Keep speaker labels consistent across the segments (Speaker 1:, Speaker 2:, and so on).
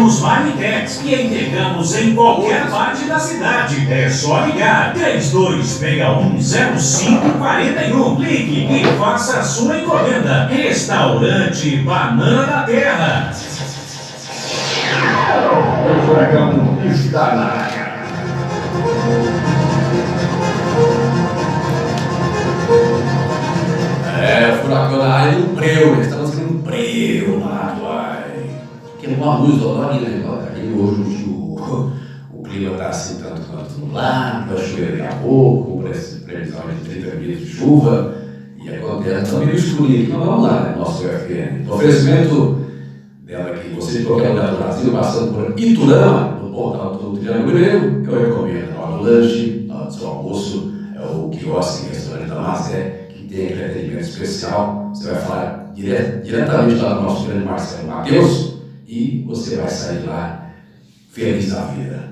Speaker 1: Temos Marmitex, que entregamos em qualquer parte da cidade. É só ligar 32610541. Ligue e faça a sua encomenda. Restaurante Banana da Terra.
Speaker 2: O furacão está na área.
Speaker 3: Furacão na área do breu, estamos fazendo um breu lá, uai. Que é uma luz dolorida, né? Aí hoje o clima está assim, tanto quanto nublado, vai chover daqui a pouco, previsão de 30 dias de chuva, e acontece também no escurinho aqui, mas vamos lá, né? Nosso UFN. O oferecimento dela aqui, você de qualquer lugar do Brasil, passando por Iturama, no portal do Triângulo Mineiro, eu recomendo na hora do lanche, na hora do seu almoço, é o quiosque, restaurante da Mazé, tem aquele atendimento especial. Você vai falar diretamente lá do nosso grande Marcelo Matheus e você vai sair lá feliz da vida.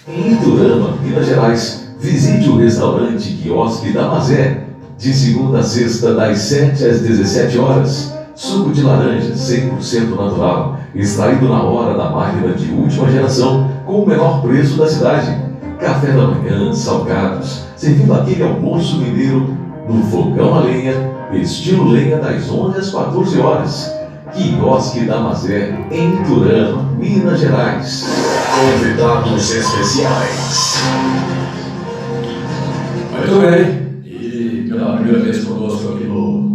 Speaker 4: Em Iturama, Minas Gerais, visite o restaurante Quiosque da Mazé, de segunda a sexta, das 7 às 17 horas. Suco de laranja 100% natural, extraído na hora da máquina de última geração, com o menor preço da cidade. Café da manhã, salgados, servindo aquele almoço mineiro no fogão a lenha, estilo lenha, das 11 às 14 horas. Quiosque da Mazé, em Iturama, Minas Gerais.
Speaker 2: Convidados especiais.
Speaker 3: Muito bem. E pela primeira vez conosco aqui no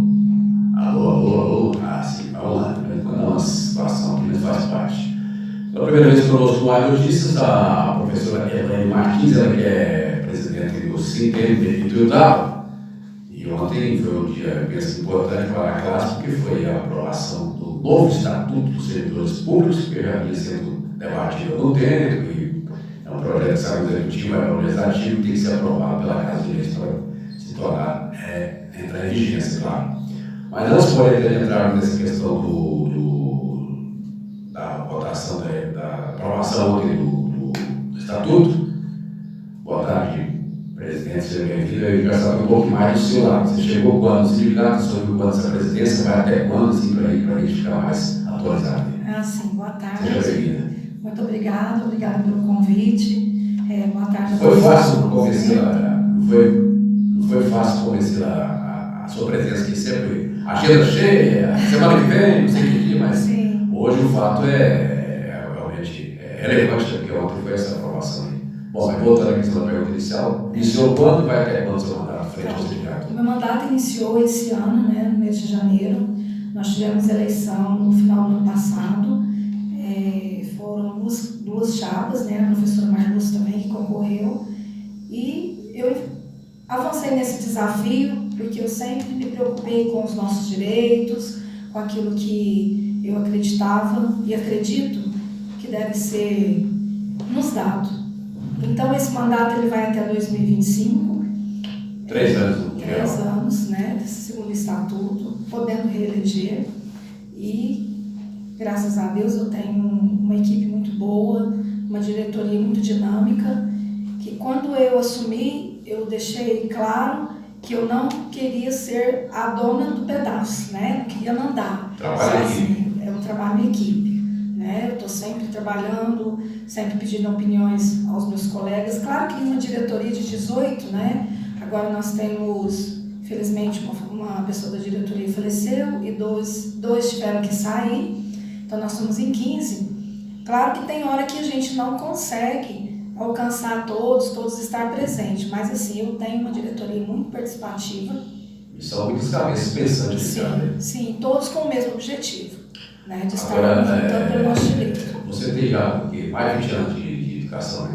Speaker 3: Alô. Ah, sim, vamos lá. Quando é uma situação que nos faz parte. Pela primeira vez conosco no Ar Notícias, a professora Elaine Martins, ela que é presidente do CIPM de Tuiutaba. E ontem foi um dia bem importante para a classe, porque foi a aprovação do novo Estatuto dos Servidores Públicos, que já vinha sendo debatido há algum tempo, e é um projeto que saiu do Executivo, é um legislativo, que tem que ser aprovado pela Casa de Leis para se tornar, entrar em vigência, claro. Mas antes, porém, de entrar nessa questão da votação, da aprovação ontem do Estatuto, boa tarde, presidente, seja bem-vindo. Eu quero saber um pouco mais do seu lado. Você chegou quando? O sindicato soube quando essa presidência, vai até quando, assim, para a gente ficar mais atualizado?
Speaker 5: Sim, boa tarde.
Speaker 3: Seja bem-vinda.
Speaker 5: Muito obrigada pelo convite. Boa tarde a todos.
Speaker 3: Foi fácil convencer não foi fácil convencer a sua presença aqui sempre, agenda cheia, semana que vem, não sei que dia, mas
Speaker 5: sim,
Speaker 3: hoje o fato realmente relevante, porque ontem foi essa aprovação aí. Bom, mas voltando à questão da pergunta inicial, iniciou quando, vai até quando seu mandato frente ao sindicato?
Speaker 5: O meu mandato iniciou esse ano, no mês de janeiro. Nós tivemos eleição no final do ano passado. Foram duas chapas, a professora Marluz também, que concorreu. E eu avancei nesse desafio, porque eu sempre me preocupei com os nossos direitos, com aquilo que eu acreditava e acredito que deve ser nos dado. Então, esse mandato ele vai até 2025.
Speaker 3: 3 anos.
Speaker 5: 3 anos, desse segundo estatuto, podendo reeleger. E, graças a Deus, eu tenho uma equipe muito boa, uma diretoria muito dinâmica, que quando eu assumi, eu deixei claro que eu não queria ser a dona do pedaço, não queria mandar.
Speaker 3: Trabalho em equipe.
Speaker 5: É um trabalho em equipe. Eu estou sempre trabalhando, sempre pedindo opiniões aos meus colegas. Claro que em uma diretoria de 18, agora nós temos, felizmente, uma pessoa da diretoria faleceu e dois tiveram que sair, então nós estamos em 15. Claro que tem hora que a gente não consegue alcançar todos estar presentes, mas assim, eu tenho uma diretoria muito participativa.
Speaker 3: E são muitas cabeças pensantes.
Speaker 5: Sim, todos com o mesmo objetivo. De estar
Speaker 3: Agora,
Speaker 5: lutando pelo nosso direito.
Speaker 3: Você tem já mais de 20 anos de educação,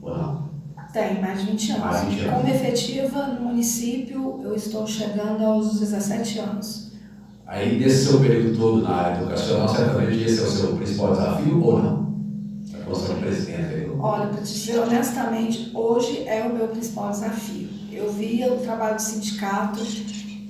Speaker 3: ou não?
Speaker 5: Tem, mais de 20 anos.
Speaker 3: Mais de 20 anos.
Speaker 5: Como efetiva no município, eu estou chegando aos 17 anos.
Speaker 3: Aí, nesse seu período todo na área educacional, certamente esse é o seu principal desafio, ou não? A posição de presidente.
Speaker 5: Olha, para te dizer honestamente, hoje é o meu principal desafio. Eu via o trabalho do sindicato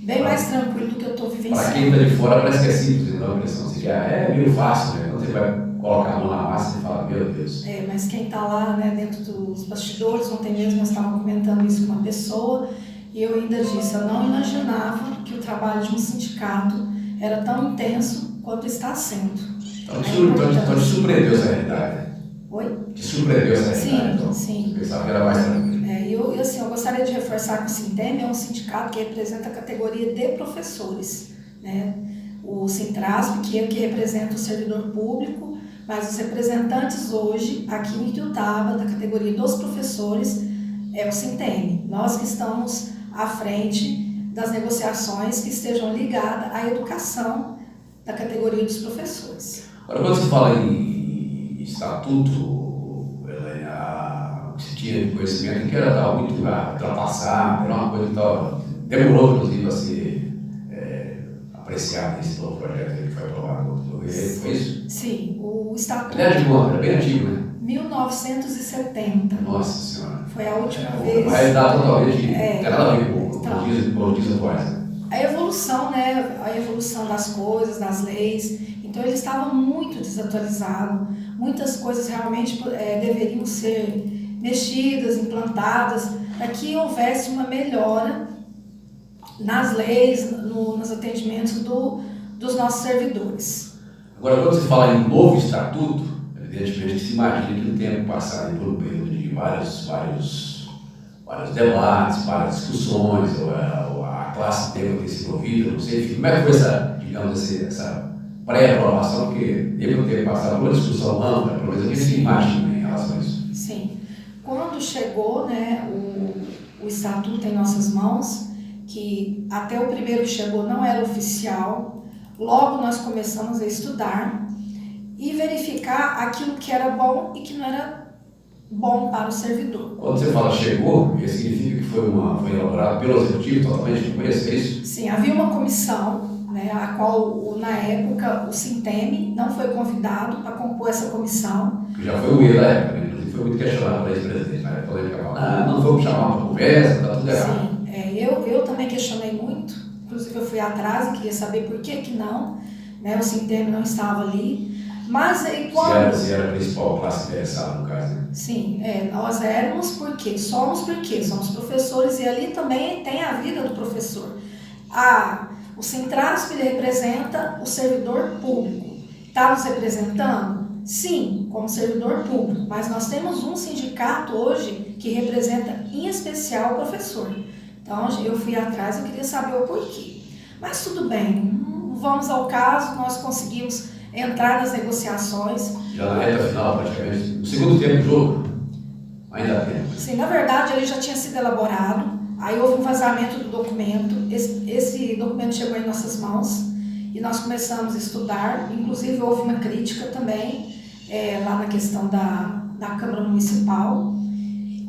Speaker 5: bem mais tranquilo do que eu estou vivenciando.
Speaker 3: Para quem está de fora, parece que é simples, não dá a impressão assim, que é meio fácil, Quando você vai colocar a mão na massa e fala, meu Deus.
Speaker 5: Mas quem está lá, dentro dos bastidores, ontem mesmo nós estávamos comentando isso com uma pessoa, e eu ainda disse, eu não imaginava que o trabalho de um sindicato era tão intenso quanto está sendo.
Speaker 3: Então te surpreendeu essa realidade, né?
Speaker 5: Oi?
Speaker 3: Te surpreendeu essa realidade, então?
Speaker 5: Sim.
Speaker 3: Pensava que era mais tranquilo.
Speaker 5: Eu gostaria de reforçar que o Sinteme é um sindicato que representa a categoria de professores, né? O Sintrasp, que é o que representa o servidor público, mas os representantes hoje, aqui em Ituiutaba, da categoria dos professores, é o Sinteme. Nós que estamos à frente das negociações que estejam ligadas à educação da categoria dos professores.
Speaker 3: Agora, quando se fala em estatuto, se tinha conhecimento que era muito ultrapassado, era uma coisa que demorou, inclusive, a ser apreciado esse novo projeto que foi aprovado. Foi isso?
Speaker 5: Sim, o estatuto...
Speaker 3: Ele era bem antigo, né?
Speaker 5: 1970.
Speaker 3: Nossa Senhora.
Speaker 5: Foi a última vez.
Speaker 3: Mas dá totalmente. Tem nada a ver com os dias atuais, né?
Speaker 5: A evolução, né? A evolução das coisas, das leis. Então ele estava muito desatualizado. Muitas coisas realmente deveriam ser mexidas, implantadas, para que houvesse uma melhora nas leis, nos atendimentos dos nossos servidores.
Speaker 3: Agora, quando se fala em novo estatuto, evidentemente que se imagina que no tempo passado por um período de vários debates, várias discussões, a classe teve que ser ouvida, não sei, enfim, como é que foi essa pré-aprovação, porque deve ter passado por uma discussão ampla, pelo menos a gente se imagina em relação a isso.
Speaker 5: Sim. Quando chegou, né, o estatuto em nossas mãos, que até o primeiro que chegou não era oficial, logo nós começamos a estudar e verificar aquilo que era bom e que não era bom para o servidor.
Speaker 3: Quando você fala chegou, isso significa que foi elaborado pelo executivo totalmente no começo, é isso?
Speaker 5: Sim, havia uma comissão, né, a qual na época o Sinteme não foi convidado para compor essa comissão.
Speaker 3: Que já foi o erro da época, né? Inclusive foi muito questionado pela ex-presidente, na época ele falava, não vamos chamar para conversa, está tudo errado.
Speaker 5: Sim, eu também questionei muito, inclusive eu fui atrás e queria saber por que não, né, o Sinteme não estava ali. Mas aí quando...
Speaker 3: Se era a principal classe interessada no caso, né?
Speaker 5: Sim, nós éramos porque somos professores e ali também tem a vida do professor. O Sintrasp ele representa o servidor público. Está nos representando? Sim, como servidor público, mas nós temos um sindicato hoje que representa em especial o professor. Então eu fui atrás e queria saber o porquê. Mas tudo bem, vamos ao caso, nós conseguimos entrar nas negociações.
Speaker 3: Já na reta final, praticamente, no segundo tempo do jogo, ainda há tempo.
Speaker 5: Sim, na verdade ele já tinha sido elaborado, aí houve um vazamento do documento, esse documento chegou em nossas mãos e nós começamos a estudar, inclusive houve uma crítica também lá na questão da Câmara Municipal,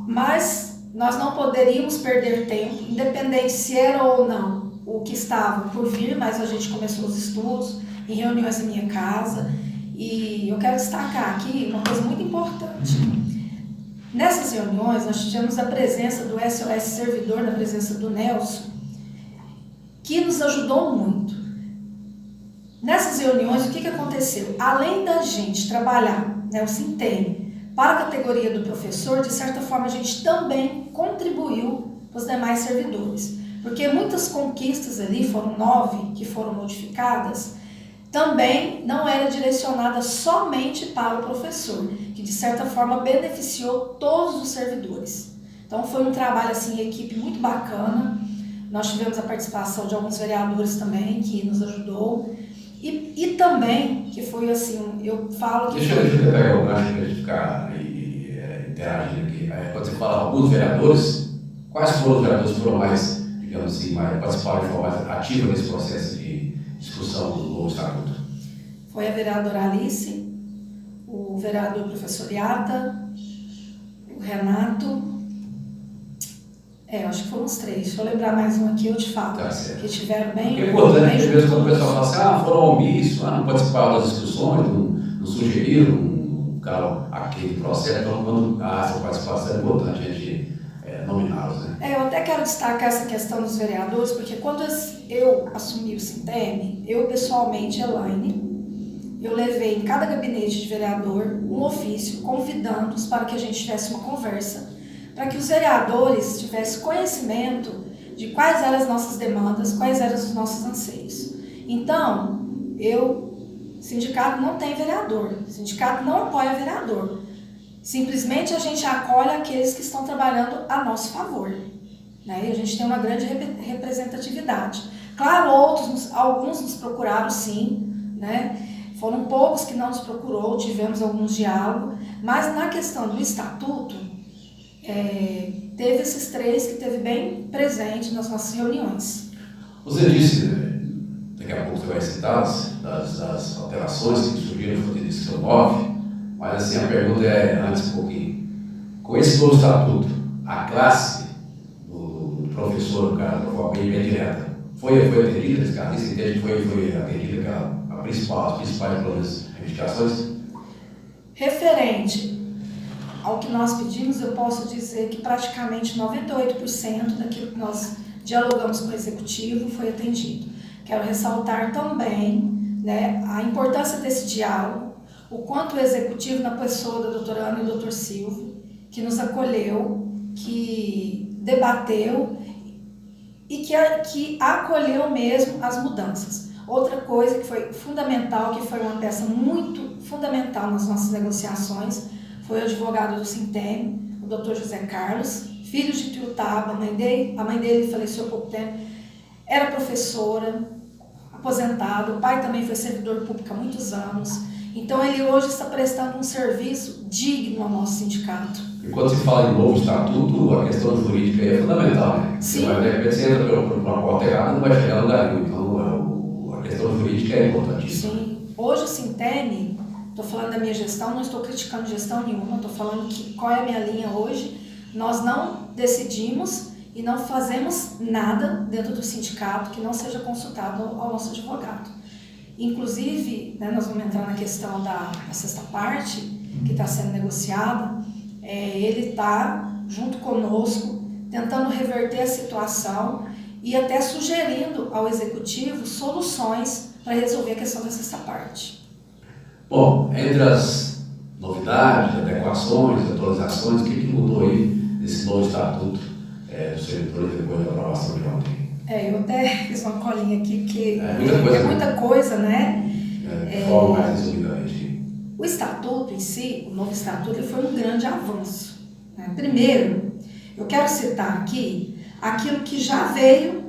Speaker 5: mas nós não poderíamos perder tempo, independente se era ou não o que estava por vir, mas a gente começou os estudos, em reuniões na minha casa, e eu quero destacar aqui uma coisa muito importante. Nessas reuniões, nós tivemos a presença do SOS Servidor, na presença do Nelson, que nos ajudou muito. Nessas reuniões, o que aconteceu? Além da gente trabalhar, né, o Sinteme, para a categoria do professor, de certa forma a gente também contribuiu para os demais servidores. Porque muitas conquistas ali, foram 9 que foram modificadas, também não era direcionada somente para o professor, que de certa forma beneficiou todos os servidores. Então foi um trabalho assim, em equipe muito bacana. Nós tivemos a participação de alguns vereadores também, que nos ajudou. E também, que foi assim, eu falo que...
Speaker 3: Deixa eu pegar o gancho para a gente ficar interagindo aqui. Quando você fala alguns vereadores, quais foram os vereadores que foram mais, digamos assim, participaram de forma mais ativa nesse processo de discussão do novo estatuto?
Speaker 5: Foi a vereadora Alice, o vereador professor Iata, o Renato, acho que foram os 3. Deixa eu lembrar mais um aqui, eu te falo, que tiveram bem...
Speaker 3: É importante, às vezes, quando o pessoal fala assim, foram omissos, não participaram das discussões, não sugeriram um cara aquele processo, então quando há essa participação é importante a gente nominá-los, né?
Speaker 5: Eu até quero destacar essa questão dos vereadores, porque quando eu assumi o Sinteme, eu pessoalmente, Elaine, eu levei em cada gabinete de vereador um ofício convidando-os para que a gente tivesse uma conversa, para que os vereadores tivessem conhecimento de quais eram as nossas demandas, quais eram os nossos anseios. Então, eu sindicato não tem vereador, o sindicato não apoia vereador. Simplesmente a gente acolhe aqueles que estão trabalhando a nosso favor, né? E a gente tem uma grande representatividade. Claro, alguns nos procuraram sim, né? Foram poucos que não nos procurou, tivemos alguns diálogos, mas na questão do estatuto, teve esses 3 que teve bem presente nas nossas reuniões.
Speaker 3: Você disse, daqui a pouco você vai citar das alterações que surgiram no Discussão 9, mas assim, a pergunta é antes um pouquinho. Com esse novo estatuto, a classe do professor, no caso, da forma bem direta, foi atendida nesse caso? Você entende que foi atendida as principais reivindicações?
Speaker 5: Referente ao que nós pedimos, eu posso dizer que praticamente 98% daquilo que nós dialogamos com o Executivo foi atendido. Quero ressaltar também, né, a importância desse diálogo, o quanto o Executivo, na pessoa da doutora Ana e do Dr. Silvio, que nos acolheu, que debateu e que acolheu mesmo as mudanças. Outra coisa que foi fundamental, que foi uma peça muito fundamental nas nossas negociações, foi o advogado do Sintene, o Dr. José Carlos, filho de Tuiutaba. A mãe dele faleceu há pouco tempo, era professora, aposentado, o pai também foi servidor público há muitos anos. Então ele hoje está prestando um serviço digno ao nosso sindicato.
Speaker 3: E quando se fala em novo estatuto, a questão jurídica é fundamental, né?
Speaker 5: Sim.
Speaker 3: Mas de repente você entra por uma porta errada, não vai chegar a lugar nenhum. Então a questão jurídica é importantíssima.
Speaker 5: Sim. Hoje o Sintene, estou falando da minha gestão, não estou criticando gestão nenhuma, estou falando qual é a minha linha hoje. Nós não decidimos e não fazemos nada dentro do sindicato que não seja consultado ao nosso advogado. Inclusive, né, nós vamos entrar na questão da sexta parte, que está sendo negociada. Ele está, junto conosco, tentando reverter a situação e até sugerindo ao Executivo soluções para resolver a questão da sexta parte.
Speaker 3: Bom, entre as novidades, adequações, atualizações, o que mudou aí nesse novo estatuto dos servidores depois da aprovação de ontem?
Speaker 5: Eu até fiz uma colinha aqui, porque
Speaker 3: muita
Speaker 5: coisa, né?
Speaker 3: Forma mais resumidamente.
Speaker 5: O estatuto em si, o novo estatuto, ele foi um grande avanço, né? Primeiro, eu quero citar aqui aquilo que já veio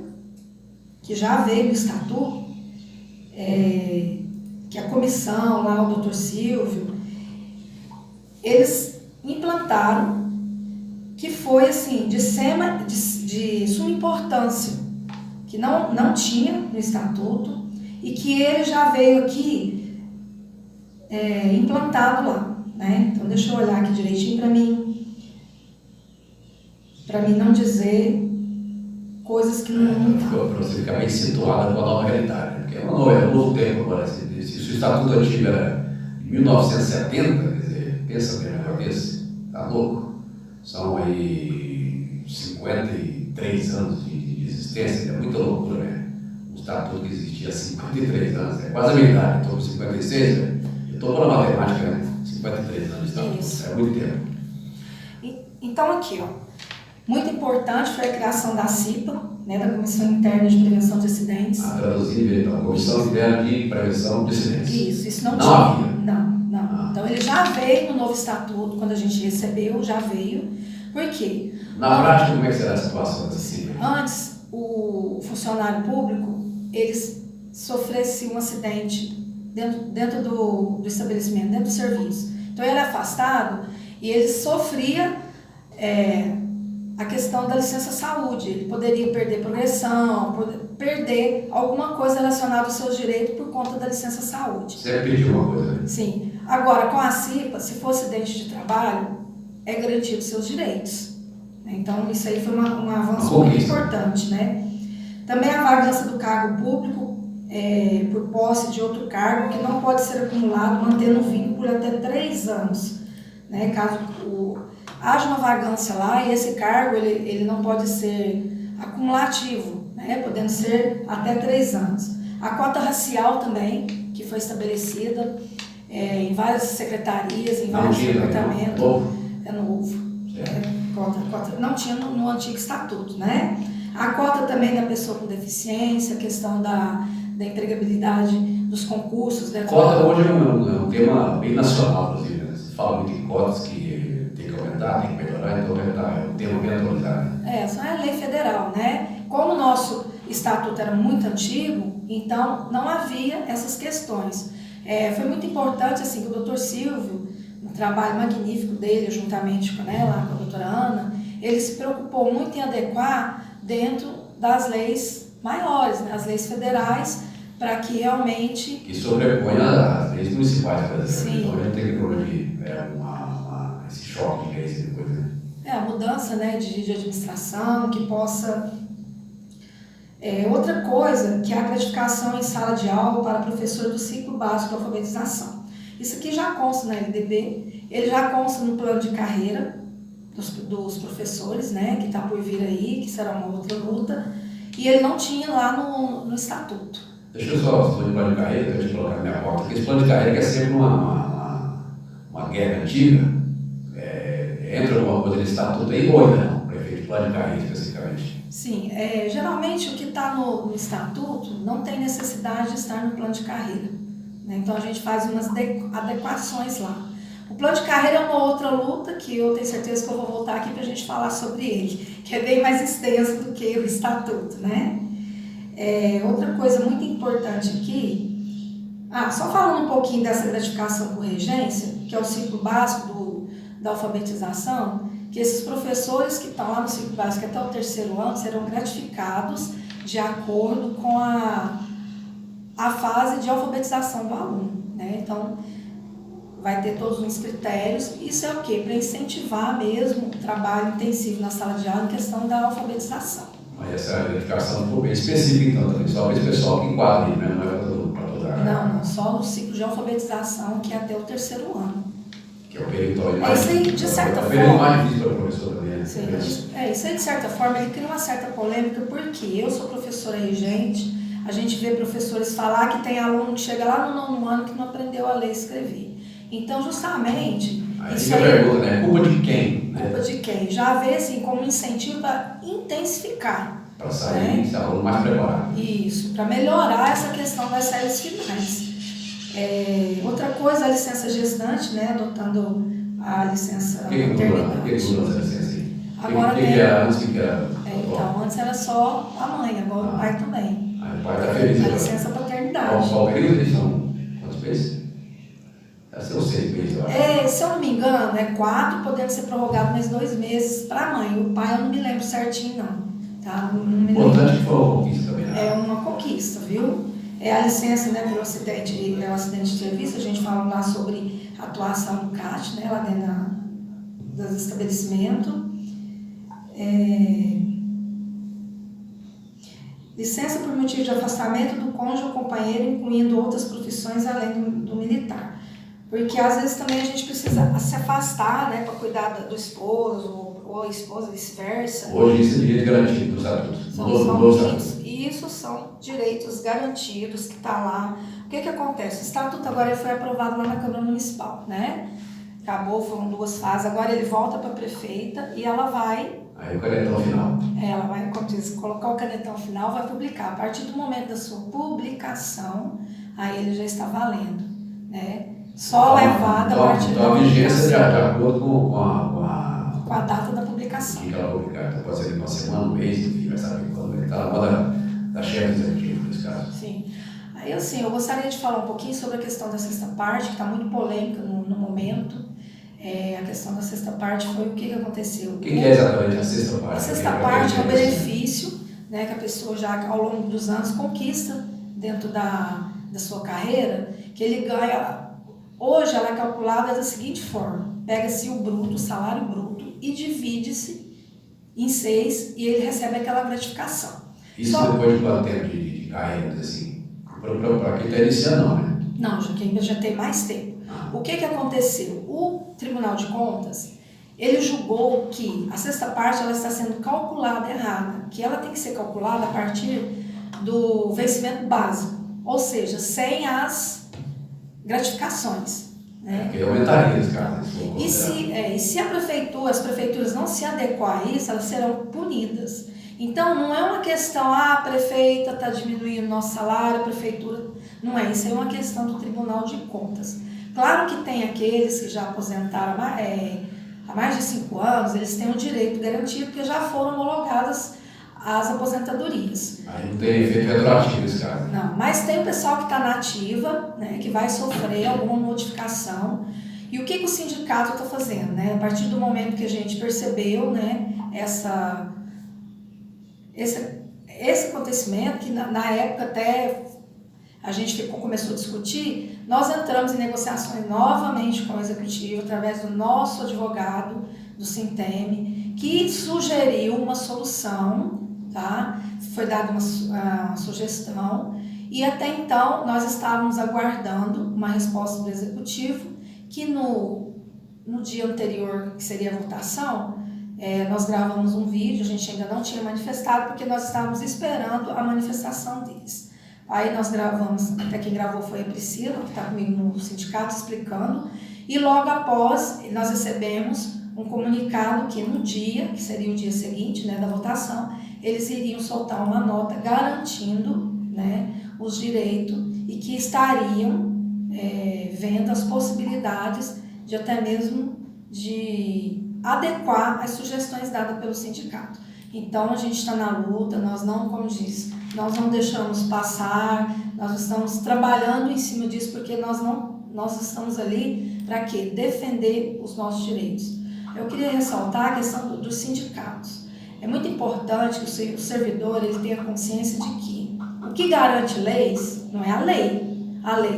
Speaker 5: no estatuto, que a comissão, lá o Dr. Silvio, eles implantaram, que foi assim, de suma importância, que não tinha no estatuto e que ele já veio aqui implantado lá, né? Então deixa eu olhar aqui direitinho para mim não dizer coisas que não...
Speaker 3: Para você ficar bem situada com a nova realidade, porque é um novo tempo agora. Se o estatuto antigo era de 1970, quer dizer, pensa bem na cabeça, tá louco? São aí 53 anos de existência, é muita loucura, né? Um estatuto que existia há 53 anos, é quase a minha idade, estou com 56, né? Eu estou com a matemática, né? 53 anos de estatuto, é muito tempo.
Speaker 5: Então aqui, ó, muito importante foi a criação da CIPA, né, da Comissão Interna de Prevenção de Acidentes.
Speaker 3: Traduzindo, então, Comissão Interna de Prevenção de Acidentes.
Speaker 5: Isso não
Speaker 3: tinha.
Speaker 5: Não. Então ele já veio no novo estatuto, quando a gente recebeu, já veio. Por quê?
Speaker 3: Na prática, como é que será a situação dessa CIPA?
Speaker 5: Antes, o funcionário público, eles sofressem um acidente dentro do estabelecimento, dentro do serviço. Então ele era afastado e ele sofria a questão da licença saúde. Ele poderia perder progressão, perder alguma coisa relacionada aos seus direitos por conta da licença saúde.
Speaker 3: Você pediu uma coisa, né?
Speaker 5: Sim. Agora, com a CIPA, se for acidente de trabalho, é garantido os seus direitos. Então, isso aí foi um avanço muito importante, né? Também a vagança do cargo público por posse de outro cargo que não pode ser acumulado, mantendo o vínculo por até 3 anos. Né? Caso haja uma vagância lá e esse cargo ele não pode ser acumulativo, né? Podendo ser até 3 anos. A cota racial também, que foi estabelecida em várias secretarias, em vários departamentos. É novo. Cota não tinha no antigo estatuto, né? A cota também da pessoa com deficiência, a questão da empregabilidade dos concursos.
Speaker 3: Cota hoje é um tema bem nacional, inclusive. Né? Se fala muito em cotas que tem que aumentar, tem que melhorar, então é um tema bem atualizado.
Speaker 5: Essa é a lei federal, né? Como o nosso estatuto era muito antigo, então não havia essas questões. Foi muito importante assim, que o doutor Silvio, no trabalho magnífico dele, juntamente com ela, com a doutora Ana, ele se preocupou muito em adequar dentro das leis maiores, né? As leis federais, para que realmente...
Speaker 3: Que sobrepõe as leis municipais brasileiras.
Speaker 5: Sim.
Speaker 3: Então a gente tem que progredir esse choque de leis depois, né?
Speaker 5: A mudança, né, de administração, que possa... outra coisa, que é a gratificação em sala de aula para professor do ciclo básico de alfabetização. Isso aqui já consta na LDB, ele já consta no plano de carreira dos professores, né, que está por vir aí, que será uma outra luta, e ele não tinha lá no estatuto.
Speaker 3: Deixa eu só, esse plano de carreira, deixa eu colocar na minha porta, porque esse plano de carreira é sempre uma guerra antiga. Entra alguma coisa no estatuto aí ou ainda não? Prefeito, plano de carreira especificamente.
Speaker 5: Sim, geralmente o que está no estatuto não tem necessidade de estar no plano de carreira, né? Então a gente faz umas adequações lá. O plano de carreira é uma outra luta que eu tenho certeza que eu vou voltar aqui para a gente falar sobre ele, que é bem mais extenso do que o estatuto, né? Outra coisa muito importante aqui, só falando um pouquinho dessa gratificação por regência, que é o ciclo básico da alfabetização, que esses professores que estão lá no ciclo básico até o 3º ano serão gratificados de acordo com a fase de alfabetização do aluno, né? Então, vai ter todos os critérios. Isso é o quê? Para incentivar mesmo o trabalho intensivo na sala de aula em questão da alfabetização.
Speaker 3: Mas essa gratificação ficou bem específica, então, também. Só para esse pessoal que enquadra, né? Não é para toda a área.
Speaker 5: Não, só no ciclo de alfabetização, que é até o 3º ano.
Speaker 3: Que é o período mais
Speaker 5: isso aí, de certa forma.
Speaker 3: É o período mais difícil para o professor também, né?
Speaker 5: Sim, isso aí, de certa forma, ele cria uma certa polêmica, porque eu sou professora regente, a gente vê professores falar que tem aluno que chega lá no 9º ano que não aprendeu a ler e escrever. Então, justamente...
Speaker 3: Aí isso aí, pergunta, né? Culpa de quem?
Speaker 5: Culpa de quem? Já vê assim como um incentivo para intensificar.
Speaker 3: Para sair, esse aluno mais preparado.
Speaker 5: Isso, para melhorar essa questão das séries finais. Outra coisa, a licença gestante, né? Adotando a licença maternidade.
Speaker 3: O que mudou essa licença aí?
Speaker 5: Agora
Speaker 3: que era antes que era?
Speaker 5: Então, antes era só a mãe, agora o pai também.
Speaker 3: Aí o pai está feliz.
Speaker 5: A licença paternidade.
Speaker 3: Qual período eles são? Quantos meses? Deve ser uns 6 meses, eu acho.
Speaker 5: Se eu não me engano, é 4, podendo ser prorrogado mais 2 meses para a mãe. O pai eu não me lembro certinho, não. Tá?
Speaker 3: Importante que foi uma conquista também, né?
Speaker 5: É uma conquista, viu? A licença, né, pelo acidente, o acidente de serviço, a gente fala lá sobre a atuação do CAT, né, lá dentro dos estabelecimentos. Licença por motivo de afastamento do cônjuge ou companheiro, incluindo outras profissões além do militar. Porque às vezes também a gente precisa se afastar, né, para cuidar do esposo ou a esposa, vice-versa.
Speaker 3: Hoje isso é direito garantido dos adultos.
Speaker 5: Isso são direitos garantidos que está lá. O que acontece? O estatuto agora foi aprovado lá na Câmara Municipal, né? Acabou, foram 2 fases. Agora ele volta para a prefeita e ela vai...
Speaker 3: Aí o canetão final.
Speaker 5: Ela vai, como diz, colocar o canetão final, vai publicar. A partir do momento da sua publicação, aí ele já está valendo, né? Só levada a partir da
Speaker 3: publicação. Então a vigência de acordo com
Speaker 5: a data da publicação.
Speaker 3: Que ela publicar. Então pode ser uma semana, um mês, enfim, vai saber quando ele está na moda da chefe executiva, nesse caso.
Speaker 5: Sim. Aí, assim, eu gostaria de falar um pouquinho sobre a questão da sexta parte, que está muito polêmica no momento. A questão da sexta parte foi o que aconteceu.
Speaker 3: O que é exatamente a sexta parte?
Speaker 5: A sexta parte é um benefício, né, que a pessoa já ao longo dos anos conquista dentro da sua carreira, que ele ganha. Hoje ela é calculada da seguinte forma: pega-se o bruto, o salário bruto, e divide-se em 6 e ele recebe aquela gratificação.
Speaker 3: Isso depois de quanto tempo de carreira, assim? Para quem está iniciando, não, né?
Speaker 5: Não, quem já tem mais tempo. O que aconteceu? O Tribunal de Contas, ele julgou que a sexta parte ela está sendo calculada errada, que ela tem que ser calculada a partir do vencimento básico, ou seja, sem as gratificações. Né?
Speaker 3: Porque aumentaria esse caso.
Speaker 5: E se as prefeituras não se adequar a isso, elas serão punidas. Então, não é uma questão, a prefeita está diminuindo o nosso salário, a prefeitura... Não é, isso é uma questão do Tribunal de Contas. Claro que tem aqueles que já aposentaram há mais de 5 anos, eles têm o direito garantido porque já foram homologadas as aposentadorias.
Speaker 3: Aí não tem efeito retroativo nesse caso.
Speaker 5: Não, mas tem o pessoal que está na ativa, né, que vai sofrer alguma modificação. E o que o sindicato está fazendo? Né? A partir do momento que a gente percebeu, né, esse acontecimento, que na época até a gente começou a discutir, nós entramos em negociações novamente com o executivo, através do nosso advogado, do Sinteme, que sugeriu uma solução, tá? Foi dada uma sugestão, e até então nós estávamos aguardando uma resposta do executivo, que no dia anterior, que seria a votação, nós gravamos um vídeo, a gente ainda não tinha manifestado, porque nós estávamos esperando a manifestação deles. Aí nós gravamos, até quem gravou foi a Priscila, que está comigo no sindicato, explicando, e logo após nós recebemos um comunicado que no dia, que seria o dia seguinte, né, da votação, eles iriam soltar uma nota garantindo, né, os direitos e que estariam vendo as possibilidades de até mesmo de adequar as sugestões dadas pelo sindicato. Então a gente está na luta, nós não, como disse, nós não deixamos passar, nós estamos trabalhando em cima disso porque nós estamos ali para quê? Defender os nossos direitos. Eu queria ressaltar a questão dos sindicatos. É muito importante que o servidor ele tenha consciência de que o que garante leis não é a lei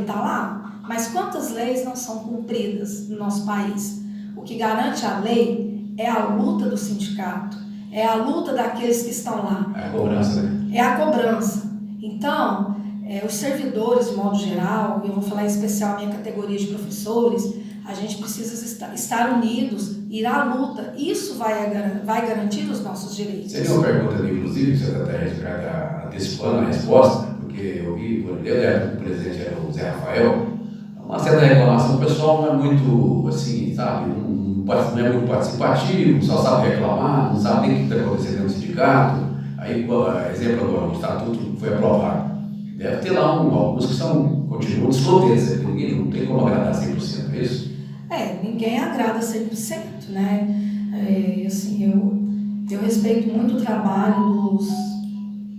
Speaker 5: está lá, mas quantas leis não são cumpridas no nosso país? O que garante a lei é a luta do sindicato, é a luta daqueles que estão lá.
Speaker 3: É a cobrança, né?
Speaker 5: É a cobrança. Então, os servidores, de modo geral, eu vou falar em especial a minha categoria de professores, a gente precisa estar unidos, ir à luta. Isso vai garantir os nossos direitos.
Speaker 3: Seria uma pergunta ali, inclusive, que você está antecipando a resposta, porque eu vi, quando eu era o presidente, era o Zé Rafael, uma certa reclamação, o pessoal não é muito, assim, sabe, não é muito participativo, só sabe reclamar, não sabe nem o que está acontecendo no sindicato. Aí, exemplo agora, o estatuto foi aprovado. Deve ter lá alguns que continuam descontentes, ninguém não tem como agradar 100%, é isso?
Speaker 5: Ninguém agrada 100%, né? Eu respeito muito o trabalho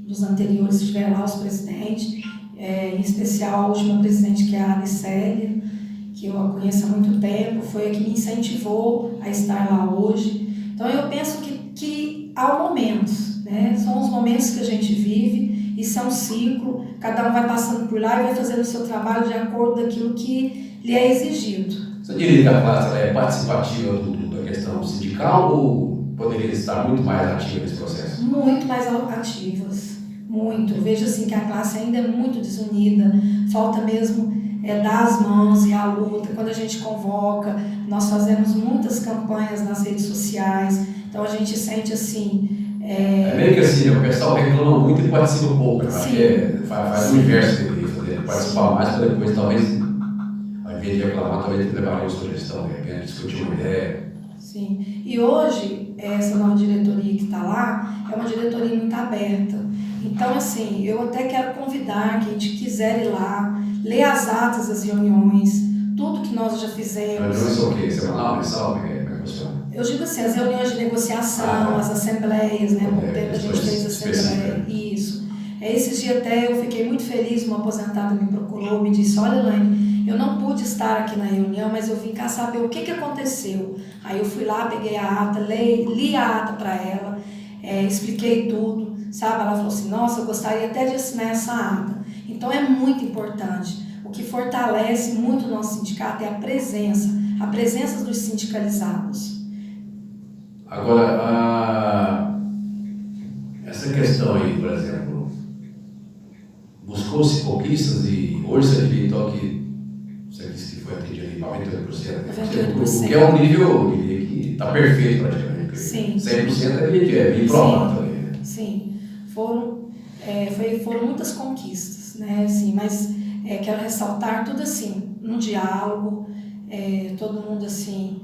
Speaker 5: dos anteriores que tiveram lá, os presidentes, em especial a última presidente, que é a Anicélia, que eu a conheço há muito tempo, foi a que me incentivou a estar lá hoje. Então eu penso que há momentos, né? São os momentos que a gente vive, isso é um ciclo, cada um vai passando por lá e vai fazendo o seu trabalho de acordo com aquilo que lhe é exigido.
Speaker 3: Você diria que a classe é participativa da questão sindical ou poderia estar muito mais ativa nesse processo?
Speaker 5: Muito mais ativas, muito. Eu vejo assim que a classe ainda é muito desunida, falta mesmo dar as mãos e a luta. Quando a gente convoca, nós fazemos muitas campanhas nas redes sociais, então a gente sente assim...
Speaker 3: É meio que assim, o pessoal reclama muito e participa pouco. Eu acho que faz o inverso dele, participar mais para depois talvez... Ao invés de reclamar, talvez levar uma sugestão, de repente discutir uma ideia.
Speaker 5: Sim, e hoje, essa nova diretoria que está lá, é uma diretoria muito aberta. Então, assim, eu até quero convidar quem quiser ir lá, ler as atas das reuniões, tudo que nós já fizemos.
Speaker 3: Reuniões são o quê? Semanal, mensal? Como é que funciona?
Speaker 5: Eu digo assim, as reuniões de negociação, as assembleias, né? Por tempo a gente fez assembleia, isso. Esses dias até eu fiquei muito feliz, uma aposentada me procurou, me disse, olha, Elaine, eu não pude estar aqui na reunião, mas eu vim cá saber o que aconteceu. Aí eu fui lá, peguei a ata, li a ata para ela, expliquei tudo, sabe? Ela falou assim, nossa, eu gostaria até de assinar essa ata. Então é muito importante. O que fortalece muito o nosso sindicato é a presença dos sindicalizados.
Speaker 3: Agora, essa questão aí, por exemplo, buscou-se conquistas e hoje você acreditou que você disse que foi atendido em 98%. O que é um nível, eu diria que está perfeito praticamente.
Speaker 5: Sim.
Speaker 3: 100% é bem provado também. Né?
Speaker 5: Sim, foram muitas conquistas, né? Assim, mas quero ressaltar tudo assim, no diálogo, todo mundo assim,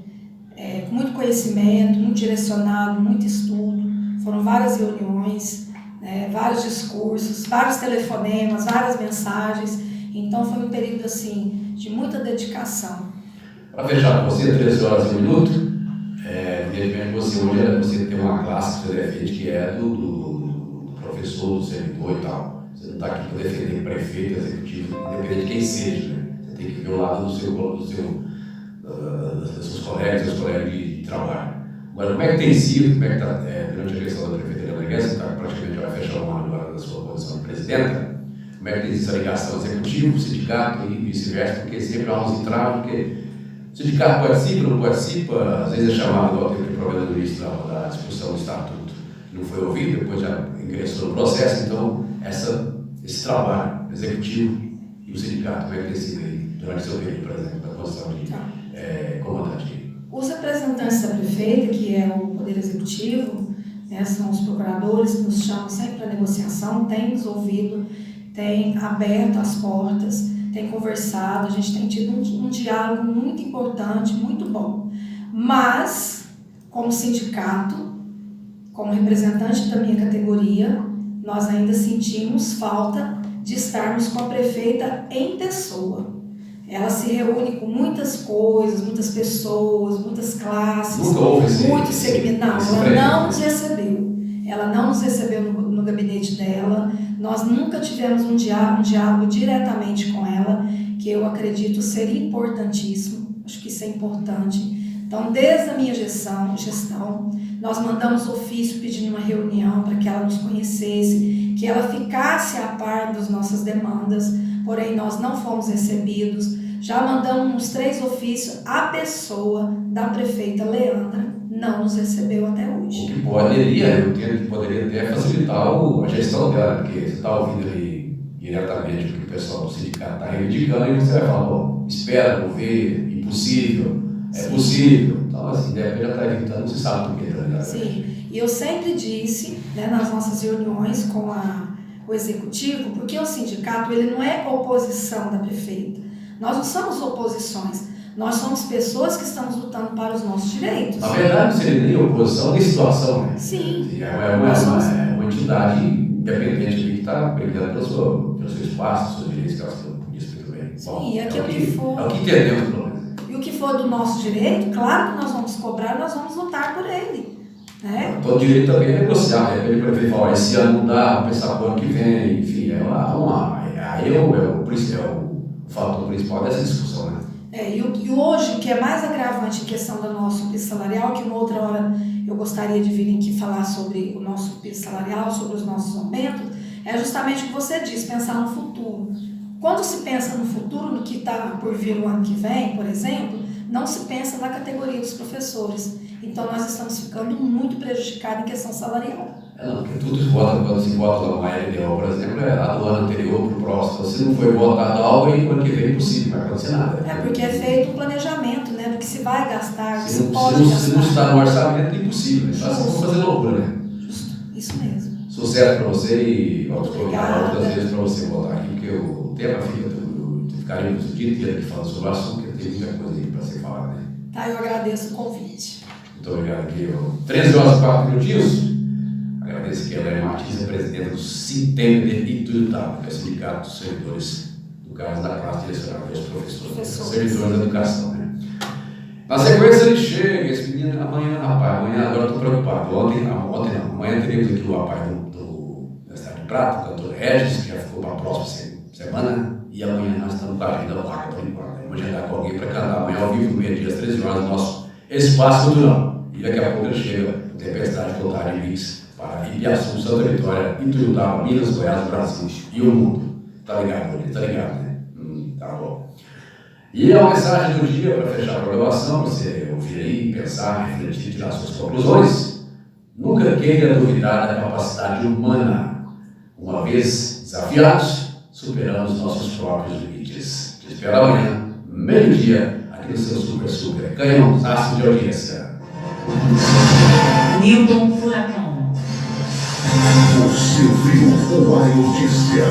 Speaker 5: com muito conhecimento, muito direcionado, muito estudo. Foram várias reuniões, vários discursos, vários telefonemas, várias mensagens. Então foi um período assim de muita dedicação.
Speaker 3: Para fechar com você, 13 horas e 1 minuto, evidentemente você tem uma classe que você defende que é do professor, do servidor e tal. Você não está aqui para defender prefeito, executivo, independente de quem seja. Né? Você tem que ver o lado dos seus colegas de trabalho. Agora, como é que tem sido, como é que está, durante a gestão da prefeita Helena Guedes, que praticamente vai fechar um ano agora da sua posição de presidenta, como é que tem sido essa ligação executivo, sindicato e vice-versa, porque sempre há uns entraves, porque o sindicato participa, não participa, às vezes é chamado, igual teve problema no início da discussão do estatuto, não foi ouvido, depois já ingressou no processo, então esse trabalho executivo e o sindicato, como é que tem sido aí, durante o seu período, por exemplo, da posição de comandante?
Speaker 5: Os representantes da prefeita, que é o Poder Executivo, né, são os procuradores que nos chamam sempre para negociação, têm nos ouvido, têm aberto as portas, têm conversado, a gente tem tido um diálogo muito importante, muito bom. Mas, como sindicato, como representante da minha categoria, nós ainda sentimos falta de estarmos com a prefeita em pessoa. Ela se reúne com muitas coisas, muitas pessoas, muitas classes, muitos segmentos. Não, ela não nos recebeu. Ela não nos recebeu no gabinete dela. Nós nunca tivemos um diálogo diretamente com ela, que eu acredito ser importantíssimo. Acho que isso é importante. Então, desde a minha gestão, nós mandamos ofício pedindo uma reunião para que ela nos conhecesse, que ela ficasse a par das nossas demandas, porém nós não fomos recebidos. Já mandamos uns 3 ofícios, a pessoa da prefeita Leandra não nos recebeu até hoje.
Speaker 3: O que poderia, eu entendo que poderia até facilitar a gestão dela, porque você está ouvindo ali diretamente o que o pessoal do sindicato está reivindicando e você vai falar, bom, espera, vou ver, impossível, é possível. Então, assim, de repente já está evitando, não se sabe por quê. Tá?
Speaker 5: Sim, e eu sempre disse, né, nas nossas reuniões com o executivo, porque o sindicato ele não é oposição da prefeita. Nós não somos oposições, nós somos pessoas que estamos lutando para os nossos direitos.
Speaker 3: Na verdade, não seria nem oposição, nem situação, né?
Speaker 5: Sim.
Speaker 3: É uma entidade independente que está brigando pelo seu espaço, pelos seus direitos, que elas disse muito bem.
Speaker 5: Sim,
Speaker 3: bom,
Speaker 5: e aquilo que for.
Speaker 3: É o que entendemos, pelo menos.
Speaker 5: E o que for do nosso direito, claro que nós vamos cobrar, nós vamos lutar por ele. Né?
Speaker 3: Todo direito também é negociar, né? Ele prefere falar, esse ano não dá, pensar para o ano que vem, enfim, aí é o fator principal dessa discussão, né?
Speaker 5: E hoje, o que é mais agravante em questão do nosso piso salarial, que uma outra hora eu gostaria de vir aqui falar sobre o nosso piso salarial, sobre os nossos aumentos, é justamente o que você diz, pensar no futuro. Quando se pensa no futuro, no que está por vir no ano que vem, por exemplo, não se pensa na categoria dos professores. Então, nós estamos ficando muito prejudicados em questão salarial.
Speaker 3: Não, porque tudo se vota, quando se vota uma LDO, por exemplo, é a do ano anterior para o próximo. Se não foi votado algo, aí no ano que vem é impossível, não vai acontecer nada.
Speaker 5: É porque é feito um planejamento, né, do que se vai gastar, do que
Speaker 3: se
Speaker 5: pode gastar.
Speaker 3: Se não está no orçamento, é impossível. Só se for fazer loucura, né?
Speaker 5: Justo, isso mesmo.
Speaker 3: Sucesso para você e outras vezes para você voltar aqui, porque o tema fica, eu ficaria o dia inteiro aqui falando sobre o assunto, porque tem muita coisa aí para ser falada, né?
Speaker 5: Tá, eu agradeço o convite.
Speaker 3: Muito obrigado aqui. 13 horas e 4 minutinhos. Agradeço aqui a Helena Martins, a presidenta do Sintender Ituiutaba, que é o Sindicato dos Servidores, no caso da classe direcionada dos professores, servidores da educação. Né? Na sequência ele chega, esse menino, amanhã, agora estou preocupado. Ontem não, amanhã teremos aqui o rapaz da Cidade de Prata, o cantor Regis, que já ficou para a próxima semana, e amanhã nós estamos com a agenda vaga por enquanto. Vamos agendar com alguém para cantar amanhã ao vivo, no meio-dia, às 13 horas, no nosso espaço cultural. E daqui a pouco ele chega, Tempestade Total de Mix, para Ibiaçu, Santa Vitória, Ituiutaba, Minas, Goiás, Brasil e o mundo. Tá ligado, né? Tá bom. E a mensagem do dia, para fechar a programação, para você ouvir aí, pensar, refletir, tirar suas conclusões. Nunca queira duvidar da capacidade humana. Uma vez desafiados, superamos nossos próprios limites. Te espero amanhã, meio-dia, aqui no seu Super Canhão, aço de audiência.
Speaker 6: Newton Furacão.
Speaker 2: Você ouviu o Notícias.